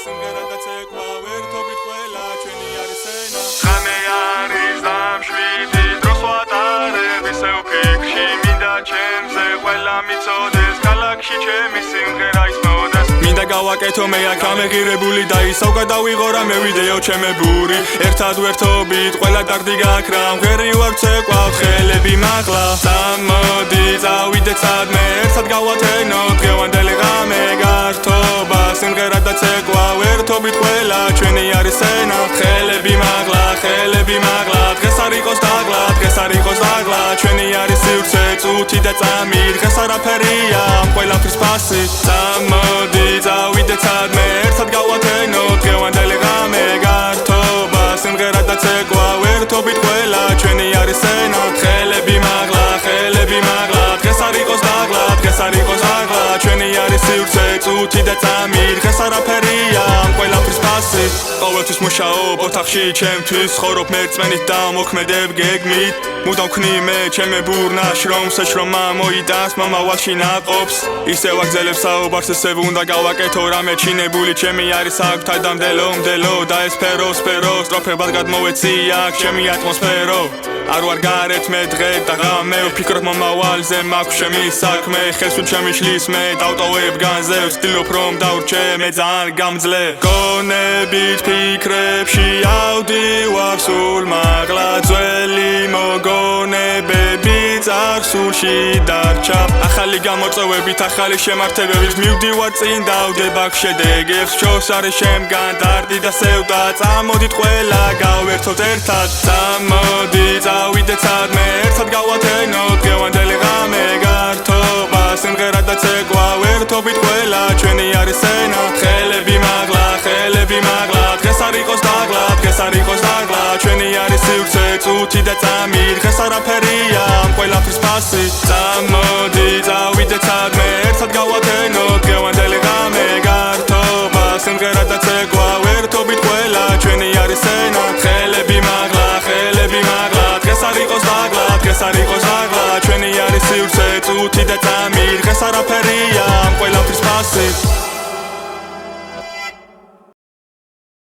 სიმღერა და ცეკვა ვერთობით ყველა ჩვენი არის ენა ხამე არის დამშვიდი დროს ვატარებ ისევ ფიქრში მინდა ჩემზე ყველა მიცოდეს ქალაქში ჩემი სიმღერა ისმოდეს მინდა გავაკეთო მე აქ ამეღირებული და ისავკა დავიღო რა მე ვიდეო ჩემებური ერთად ვერთობით ყველა დარდი გაქრა მღერი ვარ ცეკვავ ხელები მაღლა წამოდი წავიდეთ სადმე ერთად გავათენო დღევანდელი ღამე გართობა სიმღერა და ცეკვა ვერთობით ყველა ჩვენი არის ენა ხელები მაღლა დღეს არ იყოს დაღლა დღეს არ იყოს დაღლა ჩვენი არის სივრცე წუთი და წამი დღეს არაფერია ამ ყველაფრის ფასი წამოდი წავიდეთ სადმე ერთად გავათენო დღევანდელი ღამე გართობა სიმღერა და ცეკვა ვერთობით ყველა ჩვენი არის ენა ხელები მაღლა დღეს არ იყოს დაღლა დღეს არ იყოს დაღლა ჩვენი არის სივრცე წუთი და წამი დღეს არაფერია ამ ყველაფრის ფასი ყოველთვის მუშაობ ოთახში ჩემთვის ხოვრობ მერწმენით და მოქმედებ გეგმით მუდამ ვქნი მე ჩემებურნა შრომს შრომა მოიტანს მომავალში ნაყოფს ისევ აგზელებს საუბარს ესე უნდა გავაკეთო რამე ჩინებული ჩემი არის აქ თადამდელო და ეს სფერო სტროფებად გადმოვეცი აქ ჩემი ატმოსფერო არ ვარ გარეთ მე დღე და ღამე ვფიქრობ მომავალზე მაქვს ჩემი საქმე ხელს ჩემი შლის მე დავტოვებ განზე ვცდილობ რომ დავრჩე მე ძალიან გამძლე გონებით ფიქრებში ავდივარ სულ მაღლა ძველი მოგონებები წარსულში დარჩა ახალი გამოწვევებით ახალი შემართებებით მივდივარ წინ დავდება შედეგებს შორს არის შემგან დარდი და სევდა წამოდით ყველა გავერთოთ ერთად წამოდი წავიდეთ სადმე ერთად გავათენო დღევანდელი ღამე გართობა სიმღერა და ცეკვა ვერთობით ყველა ჩვენი არის ენა ხელები მაღლა დღეს არ იყოს დაღლა დღეს არ იყოს დაღლა ჩვენი არის სივრცე წუთი და წამი დღეს არაფერია ამ ყველაფრის ფასი წამოდი წავიდეთ სადმე ერთად გავათენო დღევანდელი ღამე გართობა სიმღერა და ცეკვა ვერთობით ყველა ჩვენი არის ენა ხელები მაღლა დღეს არ იყოს დაღლა დღეს არ იყოს დაღლა ჩვენი არის სივრცე წუთი და წამი დღეს არაფერია ამ ყველაფრის ფასი